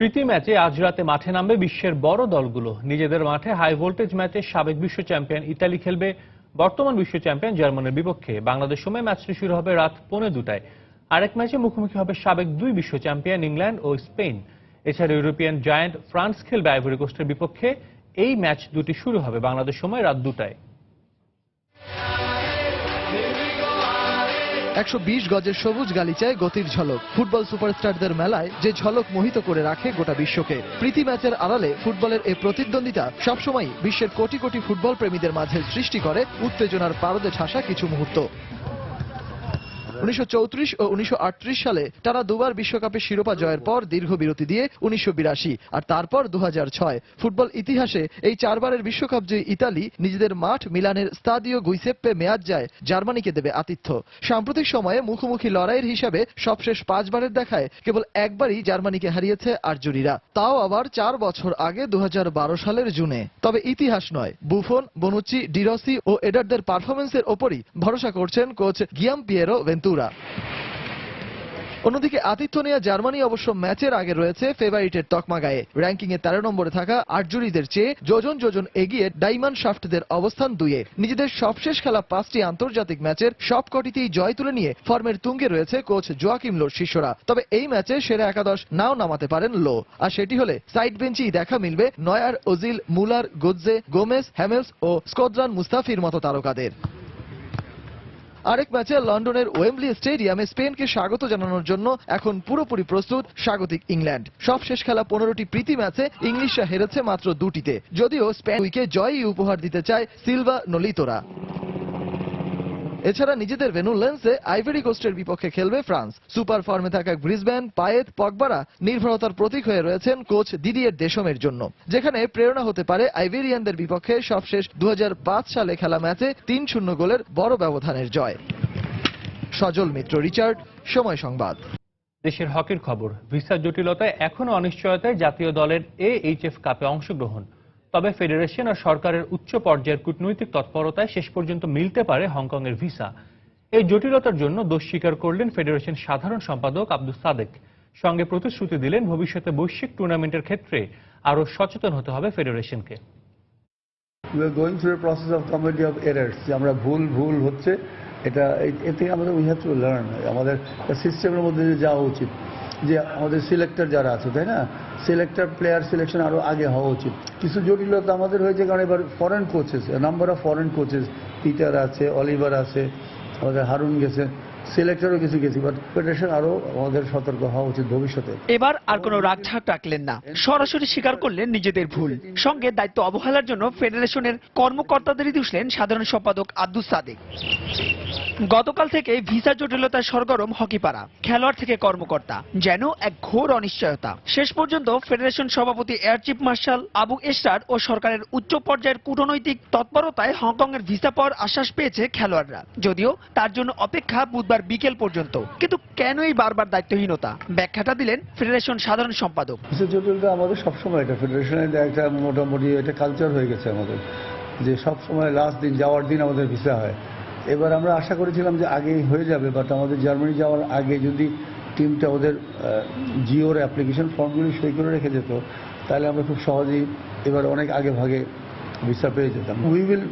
প্রীতি ম্যাচে আজ রাতে মাঠে নামবে বিশ্বের বড় দলগুলো। নিজেদের মাঠে হাই ভোল্টেজ ম্যাচে সাবেক বিশ্ব চ্যাম্পিয়ন ইতালি খেলবে বর্তমান বিশ্ব চ্যাম্পিয়ন জার্মানির বিপক্ষে। বাংলাদেশ সময় ম্যাচটি শুরু হবে রাত 2:45টায়। আরেক ম্যাচে মুখোমুখি হবে সাবেক 2 বিশ্ব চ্যাম্পিয়ন ইংল্যান্ড ও স্পেন। এছাড়া ইউরোপিয়ান জায়ান্ট ফ্রান্স খেলবে আইভরি কোস্টের বিপক্ষে। এই ম্যাচ দুটি শুরু হবে বাংলাদেশ সময় রাত 2টায়। 120 গজের সবুজ গালিচায় গতির ঝলক। ফুটবল সুপারস্টারদের মেলায় যে ঝলক মোহিত করে রাখে গোটা বিশ্বকে। প্রীতি ম্যাচের আড়ালে ফুটবলের এই প্রতিদ্বন্দ্বিতা সবসময় বিশ্বের কোটি কোটি ফুটবল প্রেমীদের মাঝে সৃষ্টি করে উত্তেজনার পারদে ঠাসা কিছু মুহূর্ত। 1934 ও 1938 সালে টানা দুবার বিশ্বকাপের শিরোপা জয়ের পর দীর্ঘ বিরতি দিয়ে 1982 আর তারপর 2006 ফুটবল ইতিহাসে এই 4 বারের বিশ্বকাপ জয়ী ইতালি নিজেদের মাঠ মিলানের স্তাদিও গুইসেপ্পে মেয়াজ্জায় জার্মানিকে দেবে আতিথ্য। সাম্প্রতিক সময়ে মুখোমুখি লড়াইয়ের হিসাবে সবশেষ 5 বারের দেখায় কেবল একবারই জার্মানিকে হারিয়েছে আর্জুরিরা, তাও আবার 4 বছর আগে 2012 সালের জুনে। তবে ইতিহাস নয়, বুফন, বনুচি, ডিরসি ও এডারদের পারফরমেন্সের ওপরই ভরসা করছেন কোচ গিয়াম পিয়েরো ভেন্তুরা। অন্যদিকে আতিথ্য নেওয়া জার্মানি অবশ্য ম্যাচের আগে রয়েছে ফেভারিটের তকমা গায়ে। র্যাঙ্কিংয়ে 13 নম্বরে থাকা আর্জুরিদের চেয়ে যোজন যোজন এগিয়ে ডাইমন্ড শাফটদের অবস্থান 2-এ। নিজেদের সবশেষ খেলা 5টি আন্তর্জাতিক ম্যাচের সবকটিতেই জয় তুলে নিয়ে ফর্মের তুঙ্গে রয়েছে কোচ জোয়াকিম লোর শিষ্যরা। তবে এই ম্যাচে সেরা একাদশ নাও নামাতে পারেন লো, আর সেটি হলে সাইড বেঞ্চেই দেখা মিলবে নয়ার, ওজিল, মুলার, গোৎজে, গোমেজ, হ্যামেলস ও স্কোদ্রান মুস্তাফির মতো তারকাদের। আরেক ম্যাচে লন্ডনের ওয়েম্বলি স্টেডিয়ামে স্পেনকে স্বাগত জানানোর জন্য এখন পুরোপুরি প্রস্তুত স্বাগতিক ইংল্যান্ড। সবশেষ খেলা 15টি প্রীতি ম্যাচে ইংলিশরা হেরেছে মাত্র 2টিতে, যদিও স্পেন উইকে জয়ই উপহার দিতে চায় সিলভা নলিতোরা। এছাড়া নিজেদের ভেন্যু লেন্সে আইভরি কোস্টের বিপক্ষে খেলবে ফ্রান্স। সুপার ফর্মে থাকা গ্রিজম্যান, পায়েত, পগবারা নির্ভরতার প্রতীক হয়ে রয়েছেন কোচ দিদিয়ের দেশমের জন্য, যেখানে প্রেরণা হতে পারে আইভেরিয়ানদের বিপক্ষে সবশেষ 2005 সালে খেলা ম্যাচে 3-0 গোলের বড় ব্যবধানের জয়। সজল মিত্র, রিচার্ড, সময় সংবাদ। দেশের হকির খবর, ভিসা জটিলতায় এখনো অনিশ্চয়তায় জাতীয় দলের AHF কাপে অংশগ্রহণ। তবে ফেডারেশন আর সরকারের উচ্চ পর্যায়ের কূটনৈতিক তৎপরতায় শেষ পর্যন্ত মিলতে পারে হংকংয়ের ভিসা। এই জটিলতার জন্য দোষ স্বীকার করলেন ফেডারেশন সাধারণ সম্পাদক আব্দুস সাদেক। সঙ্গে প্রতিশ্রুতি দিলেন ভবিষ্যতে বৈশ্বিক টুর্নামেন্টের ক্ষেত্রে আরও সচেতন হতে হবে ফেডারেশনকে। We are going through a process of comedy of errors. যে আমরা ভুল হচ্ছে, এটা এতে আমাদের উই হ্যাভ টু লার্ন। আমাদের সিস্টেমের মধ্যে যাওয়া উচিত, যে আমাদের সিলেক্টর যারা আছে, তাই না, সিলেক্টর প্লেয়ার সিলেকশন আরও আগে হওয়া উচিত। কিছু জটিলতা আমাদের হয়েছে, কারণ এবার foreign coaches, number of foreign coaches, Peter আছে, অলিভার আছে, আমাদের হারুন গেছে, সিলেক্টরও কিছু গেছি, বাট ফেডারেশন আরও আমাদের সতর্ক হওয়া উচিত ভবিষ্যতে। এবার আর কোনো রাগঢাক রাখলেন না, সরাসরি স্বীকার করলেন নিজেদের ভুল। সঙ্গে দায়িত্ব অবহেলার জন্য ফেডারেশনের কর্মকর্তাদেরই দুষলেন সাধারণ সম্পাদক আব্দুস সাদেক। গতকাল থেকে ভিসা জটিলতায় সরগরম হকিপাড়া, খেলোয়াড় থেকে কর্মকর্তা, যেন এক ঘোর অনিশ্চয়তা। শেষ পর্যন্ত ফেডারেশন সভাপতি এয়ার চিফ মার্শাল আবু এসরার ও সরকারের উচ্চ পর্যায়ের কূটনৈতিক তৎপরতায় হংকংয়ের ভিসা পাওয়ার আশ্বাস পেয়েছে খেলোয়াড়রা, যদিও তার জন্য অপেক্ষা বুধবার বিকেল পর্যন্ত। কিন্তু কেনই বারবার দায়িত্বহীনতা, ব্যাখ্যাটা দিলেন ফেডারেশন সাধারণ সম্পাদক। ভিসা জটিলতা আমাদের সবসময়, এটা ফেডারেশনের একটা মোটামুটি এটা কালচার হয়ে গেছে আমাদের, যে সবসময় লাস্ট দিন যাওয়ার দিন আমাদের ভিসা হয়। এবার আমরা আশা করেছিলাম যে আগেই হয়ে যাবে, বাট আমাদের জার্মানি যাওয়ার আগে যদি টিমটা ওদের জিওর অ্যাপ্লিকেশন ফর্মগুলি সই করে রেখে যেত, তাহলে আমরা খুব সহজেই এবার অনেক আগে ভাগে ভিসা পেয়ে যেতাম। উই উইল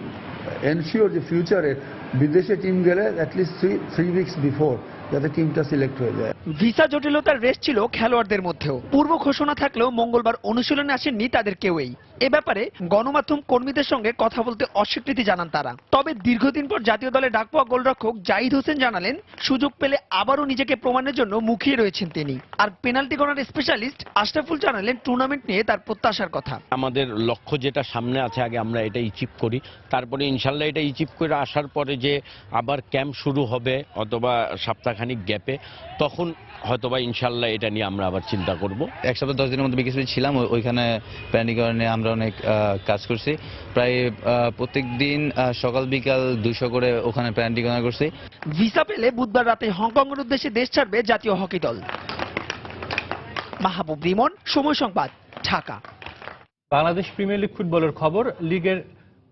এনশিওর যে ফিউচারে বিদেশে টিম গেলে অ্যাটলিস্ট থ্রি উইকস বিফোর যাতে টিমটা সিলেক্ট হয়ে যায়। ভিসা জটিলতার রেস ছিল খেলোয়াড়দের মধ্যেও। পূর্ব ঘোষণা থাকলেও মঙ্গলবার অনুশীলনে আসেননি তাদের কেউই। এ ব্যাপারে গণমাধ্যম কর্মীদের সঙ্গে কথা বলতে অস্বীকৃতি জানান তারা। তবে দীর্ঘদিন পর জাতীয় দলে ডাক পাওয়া গোলরক্ষক জাহিদ হোসেন জানালেন, সুযোগ পেলে আবারও নিজেকে প্রমাণের জন্য মুখিয়ে রয়েছেন তিনি। আর পেনাল্টি কর্নার স্পেশালিস্ট আশরাফুল জানালেন টুর্নামেন্ট নিয়ে তার প্রত্যাশার কথা। আমাদের লক্ষ্য যেটা সামনে আছে, আগে আমরা এটা অ্যাচিভ করি, তারপরে ইনশাল্লাহ এটা অ্যাচিভ করে আসার পরে যে আবার ক্যাম্প শুরু হবে অথবা সপ্তাহখানিক গ্যাপে, তখন হয়তোবা ইনশাল্লাহ এটা নিয়ে আমরা আবার চিন্তা করব। এক সপ্তাহ 10 দিনের মধ্যে বিকেএসপি ছিলাম, ওইখানে প্যানিকরণে আমরা অনেক কাজ করছি। প্রায় প্রত্যেক দিন সকাল বিকাল 200 করে ওখানে প্যানিকরণ করছি। ভিসা পেলে বুধবার রাতে হংকংয়ের উদ্দেশ্যে দেশ ছাড়বে জাতীয় হকি দল। মাহবুব রিমন, সময় সংবাদ, ঢাকা। বাংলাদেশ প্রিমিয়ার লিগ ফুটবলের খবর, লিগের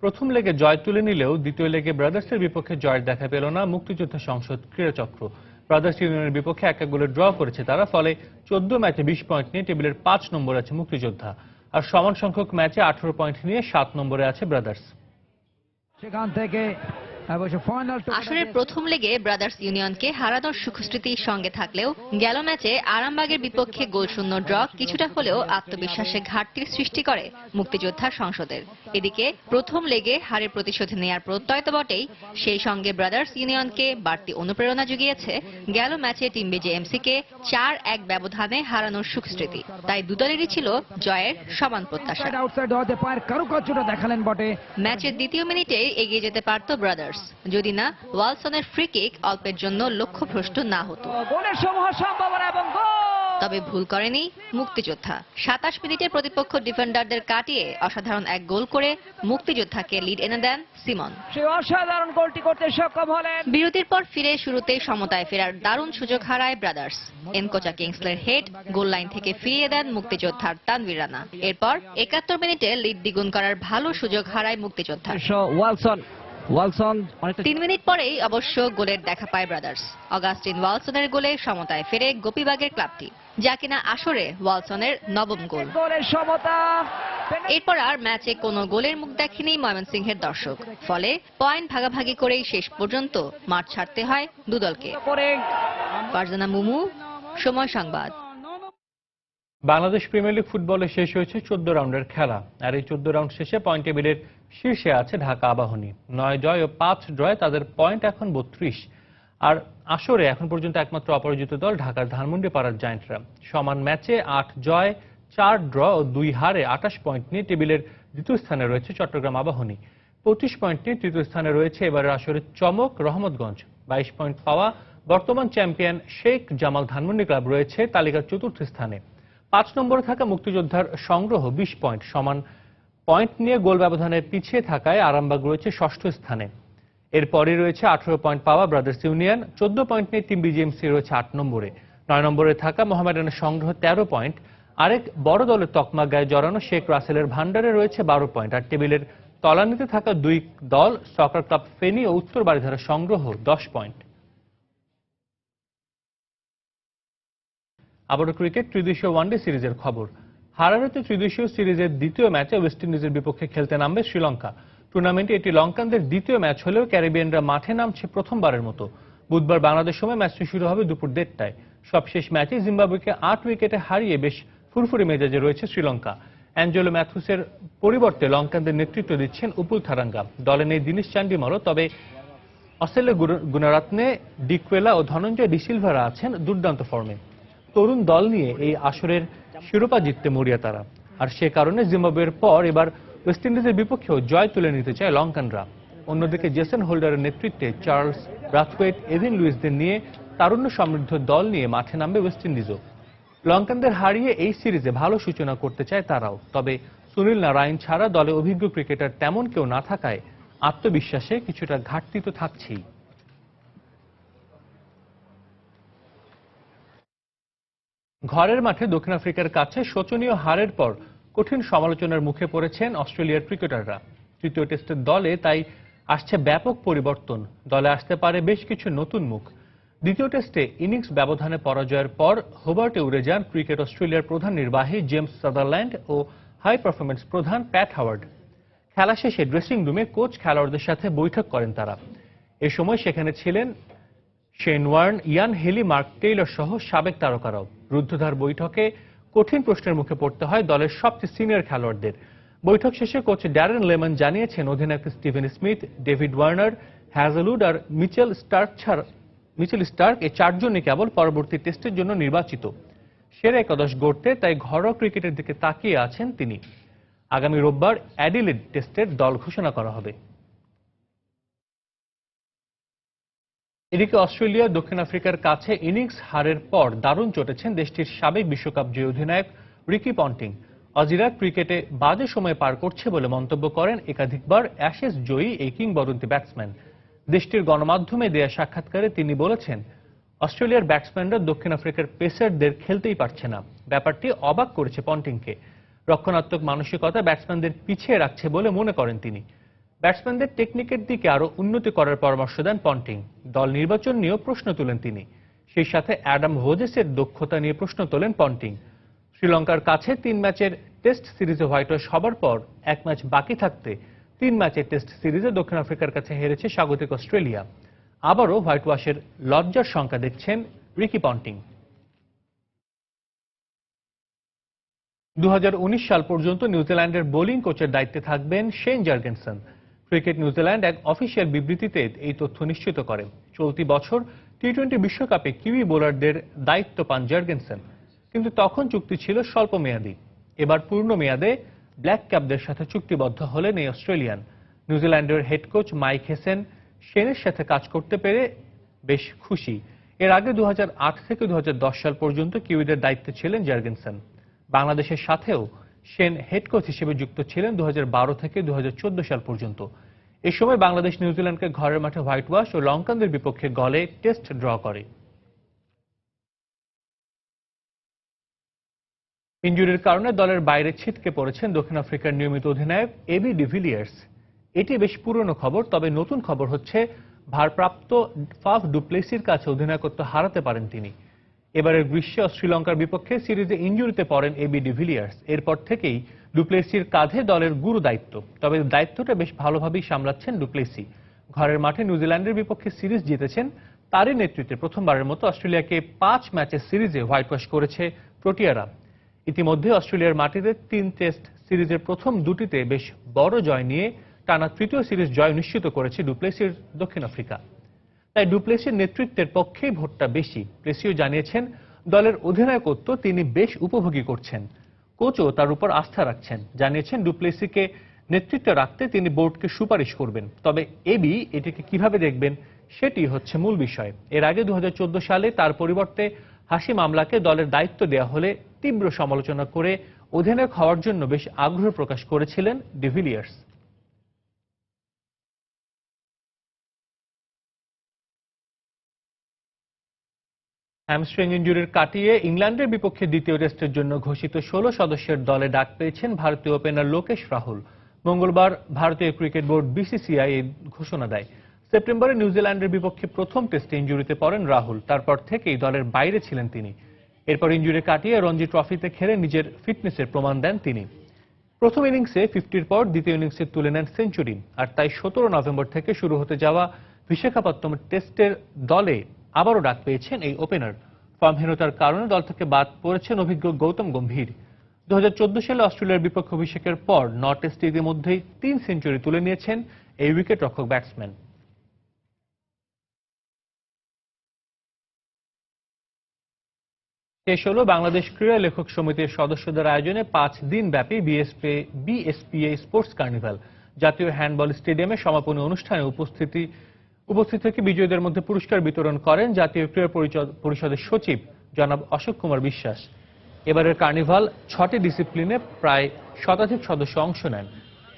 প্রথম লেগে জয় তুলে নিলেও দ্বিতীয় লেগে ব্রাদার্সের বিপক্ষে জয়ের দেখা পেল না মুক্তিযোদ্ধা সংসদ ক্রীড়াচক্র। ব্রাদার্স ইউনিয়নের বিপক্ষে 1-1 গোলে ড্র করেছে তারা। ফলে 14 ম্যাচে 20 পয়েন্ট নিয়ে টেবিলের 5 নম্বরে আছে মুক্তিযোদ্ধা, আর সমান সংখ্যক ম্যাচে 18 পয়েন্ট নিয়ে 7 নম্বরে আছে ব্রাদার্স। সেখান থেকে আসরের প্রথম লেগে ব্রাদার্স ইউনিয়নকে হারানোর সুখস্মৃতি সঙ্গে থাকলেও গেল ম্যাচে আরামবাগের বিপক্ষে গোলশূন্য ড্র কিছুটা হলেও আত্মবিশ্বাসে ঘাটতির সৃষ্টি করে মুক্তিযোদ্ধা সংসদের। এদিকে প্রথম লেগে হারের প্রতিশোধ নেয়ার প্রত্যয় তো বটেই, সেই সঙ্গে ব্রাদার্স ইউনিয়নকে বাড়তি অনুপ্রেরণা জুগিয়েছে গেল ম্যাচে টিম বিজেএমসিকে 4-1 ব্যবধানে হারানোর সুখস্মৃতি। তাই দুদলেরই ছিল জয়ের সমান প্রত্যাশা। ম্যাচের দ্বিতীয় মিনিটেই এগিয়ে যেতে পারত ব্রাদার্স, যদি না ওয়ালসনের ফ্রি কিক অল্পের জন্য লক্ষ্যভ্রষ্ট না হতো। তবে ভুল করেনি মুক্তিযোদ্ধা। 27 মিনিটে প্রতিপক্ষ ডিফেন্ডারদের কাটিয়ে অসাধারণ এক গোল করে মুক্তিযোদ্ধাকে লিড এনে দেন সিমন। অসাধারণ গোলটি করতে সক্ষম হলেন। বিরতির পর ফিরে শুরুতেই সমতায় ফেরার দারুণ সুযোগ হারায় ব্রাদার্স। এনকোচা কিংসলের হেড গোল লাইন থেকে ফিরিয়ে দেন মুক্তিযোদ্ধার তানভীর রানা। এরপর 71 মিনিটে লিড দ্বিগুণ করার ভালো সুযোগ হারায় মুক্তিযোদ্ধা। 3 মিনিট পরেই অবশ্য গোলের দেখা পায় ব্রাদার্স। অগাস্টিন ওয়ালসনের গোলে সমতায় ফেরে গোপীবাগের ক্লাবটি, যা কিনা আসরে ওয়ালসনের নবম গোল। এরপর আর ম্যাচে কোনো গোলের মুখ দেখেনি ময়মনসিংহের দর্শক। ফলে পয়েন্ট ভাগাভাগি করেই শেষ পর্যন্ত মাঠ ছাড়তে হয় দুদলকে। ফারজানা মুমু, সময় সংবাদ। বাংলাদেশ প্রিমিয়ার লিগ ফুটবলে শেষ হয়েছে 14 রাউন্ডের খেলা। আর এই 14 রাউন্ড শেষে পয়েন্ট টেবিলের শীর্ষে আছে ঢাকা আবাহনী। 9 জয় ও 5 ড্রয়ে তাদের পয়েন্ট এখন 32। আর আসরে এখন পর্যন্ত একমাত্র অপরাজিত দল ঢাকার ধানমন্ডি পাড়ার জায়ান্টরা। সমান ম্যাচে 8 জয় 4 ড্র ও 2 হারে 28 পয়েন্ট নিয়ে টেবিলের দ্বিতীয় স্থানে রয়েছে চট্টগ্রাম আবাহনী। 25 পয়েন্ট নিয়ে তৃতীয় স্থানে রয়েছে এবারের আসরের চমক রহমতগঞ্জ। 22 পয়েন্ট পাওয়া বর্তমান চ্যাম্পিয়ন শেখ জামাল ধানমন্ডি ক্লাব রয়েছে তালিকার চতুর্থ স্থানে। 5 নম্বরে থাকা মুক্তিযোদ্ধার সংগ্রহ 20 পয়েন্ট। সমান পয়েন্ট নিয়ে গোল ব্যবধানের পিছিয়ে থাকায় আরামবাগ রয়েছে ষষ্ঠ স্থানে। এরপরই রয়েছে 18 পয়েন্ট পাওয়া ব্রাদার্স ইউনিয়ন। 14 পয়েন্ট নিয়ে টিম বিজেএমসি রয়েছে 8 নম্বরে। 9 নম্বরে থাকা মোহামেডানের সংগ্রহ 13 পয়েন্ট। আরেক বড় দলের তকমা গায়ে জড়ানো শেখ রাসেলের ভান্ডারে রয়েছে 12 পয়েন্ট। আর টেবিলের তলানিতে থাকা দুই দল সকার ক্লাব ফেনী ও উত্তর বারিধারার সংগ্রহ 10 পয়েন্ট। আবারও ক্রিকেট ত্রিদেশীয় ওয়ানডে সিরিজের খবর। হারারেতে ত্রিদেশীয় সিরিজের দ্বিতীয় ম্যাচে ওয়েস্ট ইন্ডিজের বিপক্ষে খেলতে নামবে শ্রীলঙ্কা। টুর্নামেন্টে এটি লঙ্কানদের দ্বিতীয় ম্যাচ হলেও ক্যারিবিয়ানরা মাঠে নামছে প্রথমবারের মতো। বুধবার বাংলাদেশ সময় ম্যাচটি শুরু হবে দুপুর 1:30টায়। সবশেষ ম্যাচে জিম্বাবুয়েকে 8 উইকেটে হারিয়ে বেশ ফুরফুরে মেজাজে রয়েছে শ্রীলঙ্কা। অ্যাঞ্জেলো ম্যাথুসের পরিবর্তে লঙ্কানদের নেতৃত্ব দিচ্ছেন উপুল থারাঙ্গা। দলে নেই দিনেশ চান্ডিমালও, তবে অসেলে গুণরাত্নে, ডিকুয়েলা ও ধনঞ্জয় ডিসিলভারা আছেন দুর্দান্ত ফর্মে। তরুণ দল নিয়ে এই আসরের শিরোপা জিততে মরিয়া তারা। আর সে কারণে জিম্বাবুয়ের পর এবার ওয়েস্ট ইন্ডিজের বিপক্ষেও জয় তুলে নিতে চায় লঙ্কানরা। অন্যদিকে জেসন হোল্ডারের নেতৃত্বে চার্লস ব্রাথওয়েট, এভিন লুইসদের নিয়ে তারুণ্য সমৃদ্ধ দল নিয়ে মাঠে নামবে ওয়েস্ট ইন্ডিজও। লঙ্কানদের হারিয়ে এই সিরিজে ভালো সূচনা করতে চায় তারাও। তবে সুনীল নারায়ণ ছাড়া দলে অভিজ্ঞ ক্রিকেটার তেমন কেউ না থাকায় আত্মবিশ্বাসে কিছুটা ঘাটতি তো থাকছেই। ঘরের মাঠে দক্ষিণ আফ্রিকার কাছে শোচনীয় হারের পর কঠিন সমালোচনার মুখে পড়েছেন অস্ট্রেলিয়ার ক্রিকেটাররা। তৃতীয় টেস্টের দলে তাই আসছে ব্যাপক পরিবর্তন। দলে আসতে পারে বেশ কিছু নতুন মুখ। দ্বিতীয় টেস্টে ইনিংস ব্যবধানে পরাজয়ের পর হোবার্টে উড়ে যান ক্রিকেট অস্ট্রেলিয়ার প্রধান নির্বাহী জেমস সাদারল্যান্ড ও হাই পারফরম্যান্স প্রধান প্যাট হাওয়ার্ড। খেলা শেষে ড্রেসিং রুমে কোচ খেলোয়াড়দের সাথে বৈঠক করেন তারা। এ সময় সেখানে ছিলেন শেন ওয়ার্ন, ইয়ান হেলি, মার্ক টেইলর সহ সাবেক তারকারাও। রুদ্ধদ্বার বৈঠকে কঠিন প্রশ্নের মুখে পড়তে হয় দলের সবচেয়ে সিনিয়র খেলোয়াড়দের। বৈঠক শেষে কোচ ড্যারেন লেমন জানিয়েছেন অধিনায়ক Steven Smith, David Warner, Hazlewood আর মিচেল স্টার্ক এই চারজনই কেবল পরবর্তী টেস্টের জন্য নির্বাচিত। সেরা একাদশ গড়তে তাই ঘরোয়া ক্রিকেটের দিকে তাকিয়ে আছেন তিনি। আগামী রোববার অ্যাডিলেড টেস্টের দল ঘোষণা করা হবে। এদিকে অস্ট্রেলিয়া দক্ষিণ আফ্রিকার কাছে ইনিংস হারের পর দারুণ চটেছেন দেশটির সাবেক বিশ্বকাপ জয়ী অধিনায়ক রিকি পন্টিং। অজিরা ক্রিকেটে বাজে সময় পার করছে বলে মন্তব্য করেন একাধিকবার অ্যাশেজ জয়ী এই কিংবদন্তি ব্যাটসম্যান। দেশটির গণমাধ্যমে দেয়া সাক্ষাৎকারে তিনি বলেছেন, অস্ট্রেলিয়ার ব্যাটসম্যানরা দক্ষিণ আফ্রিকার পেসারদের খেলতেই পারছে না। ব্যাপারটি অবাক করেছে পন্টিংকে। রক্ষণাত্মক মানসিকতা ব্যাটসম্যানদের পিছিয়ে রাখছে বলে মনে করেন তিনি। ব্যাটসম্যানদের টেকনিকের দিকে আরো উন্নতি করার পরামর্শ দেন পন্টিং। দল নির্বাচন নিয়েও প্রশ্ন তুলেন তিনি। সেই সাথে অ্যাডাম হোজেসের দক্ষতা নিয়ে প্রশ্ন তোলেন পন্টিং। শ্রীলঙ্কার কাছে 3 ম্যাচের টেস্ট সিরিজে হোয়াইট ওয়াশ হবার পর 1 ম্যাচ বাকি থাকতে 3 ম্যাচের টেস্ট সিরিজে দক্ষিণ আফ্রিকার কাছে হেরেছে স্বাগতিক অস্ট্রেলিয়া। আবারও হোয়াইট ওয়াশের লজ্জার সংখ্যা দেখছেন রিকি পন্টিং। 2019 সাল পর্যন্ত নিউজিল্যান্ডের বোলিং কোচের দায়িত্বে থাকবেন শেন জার্গেনসন। ক্রিকেট নিউজিল্যান্ড এক অফিসিয়াল বিবৃতিতে এই তথ্য নিশ্চিত করে। চলতি বছর টি-20 বিশ্বকাপে কিউই বোলারদের দায়িত্ব পান জার্গেনসন, কিন্তু তখন চুক্তি ছিল স্বল্প মেয়াদী। এবার পূর্ণ মেয়াদে ব্ল্যাক ক্যাপদের সাথে চুক্তিবদ্ধ হলেন এই অস্ট্রেলিয়ান। নিউজিল্যান্ডের হেড কোচ মাইক হেসেন শেনের সাথে কাজ করতে পেরে বেশ খুশি। এর আগে 2008 থেকে 2010 সাল পর্যন্ত কিউইদের দায়িত্বে ছিলেন জার্গেনসন। বাংলাদেশের সাথেও শেন হেড কোচ হিসেবে যুক্ত ছিলেন 2012 থেকে 2014 সাল পর্যন্ত। এ সময় বাংলাদেশ নিউজিল্যান্ডকে ঘরের মাঠে হোয়াইট ওয়াশ ও লঙ্কানদের বিপক্ষে গলে টেস্ট ড্র করে। ইনজুরির কারণে দলের বাইরে ছিটকে পড়েছেন দক্ষিণ আফ্রিকার নিয়মিত অধিনায়ক এবি ডিভিলিয়ার্স। এটি বেশ পুরনো খবর, তবে নতুন খবর হচ্ছে ভারপ্রাপ্ত ফাফ ডু প্লেসির কাছে অধিনায়কত্ব হারাতে পারেন তিনি। এবারের গ্রীষ্মে শ্রীলঙ্কার বিপক্ষে সিরিজে ইনজুরিতে পড়েন এবি ডিভিলিয়ার্স। এরপর থেকেই ডুপ্লেসির কাঁধে দলের গুরু দায়িত্ব। তবে দায়িত্বটা বেশ ভালোভাবেই সামলাচ্ছেন ডুপ্লেসি। ঘরের মাঠে নিউজিল্যান্ডের বিপক্ষে সিরিজ জিতেছেন। তারই নেতৃত্বে প্রথমবারের মতো অস্ট্রেলিয়াকে 5 ম্যাচের সিরিজে হোয়াইট ওয়াশ করেছে প্রোটিয়ারা। ইতিমধ্যে অস্ট্রেলিয়ার মাটিতে 3 টেস্ট সিরিজের প্রথম দুটিতে বেশ বড় জয় নিয়ে টানা তৃতীয় সিরিজ জয় নিশ্চিত করেছে ডুপ্লেসির দক্ষিণ আফ্রিকা। তাই ডুপ্লেসির নেতৃত্বের পক্ষেই ভোটটা বেশি। প্লেসিও জানিয়েছেন দলের অধিনায়কত্ব তিনি বেশ উপভোগী করছেন। কোচও তার উপর আস্থা রাখছেন। জানিয়েছেন ডুপ্লেসিকে নেতৃত্বে রাখতে তিনি বোর্ডকে সুপারিশ করবেন। তবে এবি এটিকে কিভাবে দেখবেন সেটি হচ্ছে মূল বিষয়। এর আগে 2014 সালে তার পরিবর্তে হাশিম আমলাকে দলের দায়িত্ব দেওয়া হলে তীব্র সমালোচনা করে অধিনায়ক হওয়ার জন্য বেশ আগ্রহ প্রকাশ করেছিলেন ডিভিলিয়ার্স। হ্যামস্ট্রিং ইনজুরির কাটিয়ে ইংল্যান্ডের বিপক্ষে দ্বিতীয় টেস্টের জন্য ঘোষিত 16 সদস্যের দলে ডাক পেয়েছেন ভারতীয় ওপেনার লোকেশ রাহুল। মঙ্গলবার ভারতীয় ক্রিকেট বোর্ড বিসিসিআই এই ঘোষণা দেয়। সেপ্টেম্বরে নিউজিল্যান্ডের বিপক্ষে প্রথম টেস্টে ইনজুরিতে পড়েন রাহুল। তারপর থেকেই দলের বাইরে ছিলেন তিনি। এরপর ইনজুরি কাটিয়ে রঞ্জি ট্রফিতে খেলে নিজের ফিটনেসের প্রমাণ দেন তিনি। প্রথম ইনিংসে 50-র পর দ্বিতীয় ইনিংসে তুলে নেন সেঞ্চুরি। আর তাই 17 নভেম্বর থেকে শুরু হতে যাওয়া বিশাখাপত্তনম টেস্টের দলে আবারও ডাক পেয়েছেন এই ওপেনার। ফর্মহীনতার কারণে দল থেকে বাদ পড়েছেন অভিজ্ঞ গৌতম গম্ভীর। 2014 সালে অস্ট্রেলিয়ার বিপক্ষে অভিষেকের পর 9 টেস্টে ইতিমধ্যেই 3 সেঞ্চুরি তুলে নিয়েছেন এই উইকেট রক্ষক ব্যাটসম্যান। শেষ হলো বাংলাদেশ ক্রীড়া লেখক সমিতির সদস্যদের আয়োজনে 5 দিন ব্যাপী বিএসপিএ স্পোর্টস কার্নিভাল। জাতীয় হ্যান্ডবল স্টেডিয়ামে সমাপনী অনুষ্ঠানে উপস্থিত থেকে বিজয়ীদের মধ্যে পুরস্কার বিতরণ করেন জাতীয় ক্রীড়া পরিষদের সচিব জনাব অশোক কুমার বিশ্বাস। এবারের কার্নিভাল 6টি ডিসিপ্লিনে প্রায় শতাধিক সদস্য অংশ নেন।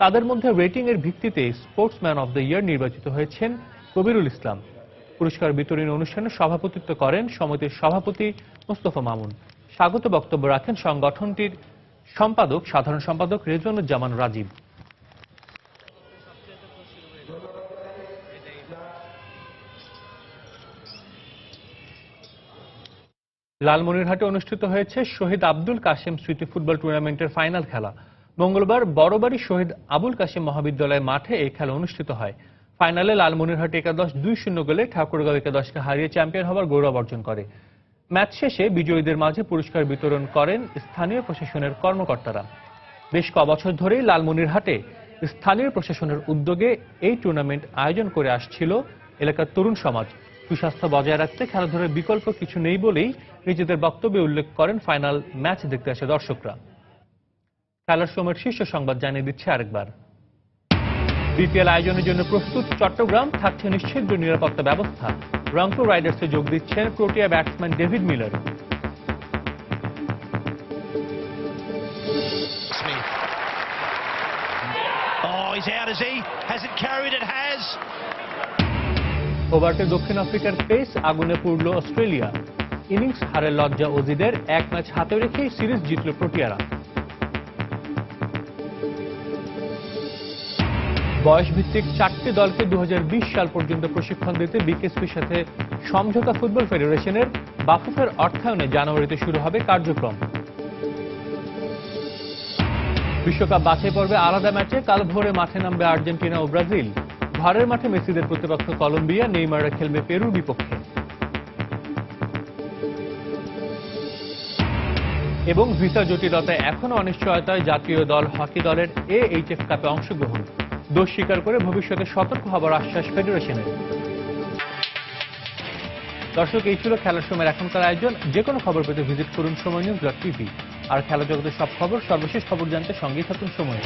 তাদের মধ্যে রেটিং এর ভিত্তিতে স্পোর্টসম্যান অব দ্য ইয়ার নির্বাচিত হয়েছেন কবিরুল ইসলাম। পুরস্কার বিতরণী অনুষ্ঠানে সভাপতিত্ব করেন সমিতির সভাপতি মোস্তফা মামুন। স্বাগত বক্তব্য রাখেন সংগঠনটির সাধারণ সম্পাদক রেজওয়ানুজ্জামান রাজীব। লালমনিরহাটে অনুষ্ঠিত হয়েছে শহীদ আব্দুল কাশেম স্মৃতি ফুটবল টুর্নামেন্টের ফাইনাল খেলা। মঙ্গলবার বড়বাড়ি শহীদ আবুল কাশেম মহাবিদ্যালয় মাঠে এই খেলা অনুষ্ঠিত হয়। ফাইনালে লালমনিরহাট একাদশ 2-0 গোলে ঠাকুরগাঁও একাদশকে হারিয়ে চ্যাম্পিয়ন হওয়ার গৌরব অর্জন করে। ম্যাচ শেষে বিজয়ীদের মাঝে পুরস্কার বিতরণ করেন স্থানীয় প্রশাসনের কর্মকর্তারা। বেশ কবছর ধরেই লালমনিরহাটে স্থানীয় প্রশাসনের উদ্যোগে এই টুর্নামেন্ট আয়োজন করে আসছিল এলাকার তরুণ সমাজ। সুস্বাস্থ্য বজায় রাখতে খেলাধুলার বিকল্প কিছু নেই বলেই নিজেদের বক্তব্যে উল্লেখ করেন ফাইনাল ম্যাচ দেখতে আসা দর্শকরা। খেলার সময়ের শীর্ষ সংবাদ জানিয়ে দিচ্ছে আরেকবার। বিপিএল আয়োজনের জন্য প্রস্তুত চট্টগ্রাম, থাকছে নিশ্চিদ্র নিরাপত্তা ব্যবস্থা। রংপুর রাইডার্সে যোগ দিচ্ছেন প্রোটিয়া ব্যাটসম্যান ডেভিড মিলার। হোবার্টে দক্ষিণ আফ্রিকার পেস আগুনে পুড়ল অস্ট্রেলিয়া। ইনিংস হারের লজ্জা অজিদের, 1 ম্যাচ হাতে রেখেই সিরিজ জিতল প্রোটিয়ারা। বয়সভিত্তিক 4টি দলকে 2020 সাল পর্যন্ত প্রশিক্ষণ দিতে বিকেএসপির সাথে সমঝোতা ফুটবল ফেডারেশনের বাফুফের অর্থায়নে জানুয়ারিতে শুরু হবে কার্যক্রম। বিশ্বকাপ বাছাই পর্বে আলাদা ম্যাচে কাল ভোরে মাঠে নামবে আর্জেন্টিনা ও ব্রাজিল। ঘরের মাঠে মেসিদের প্রতিপক্ষ কলম্বিয়া, নেইমাররা খেলবে পেরুর বিপক্ষে। এবং ভিসা জটিলতায় এখনো অনিশ্চয়তায় জাতীয় দল হকি দলের AHF কাপে অংশগ্রহণ। দোষ স্বীকার করে ভবিষ্যতে সতর্ক হবার আশ্বাস ফেডারেশনের। দর্শক, এই ছিল খেলার সময়ের এখনকার আয়োজন। যে কোনো খবর পেতে ভিজিট করুন সময়নিউজ.tv। আর খেলা জগতের সব খবর, সর্বশেষ খবর জানতে সঙ্গেই থাকুন সময়।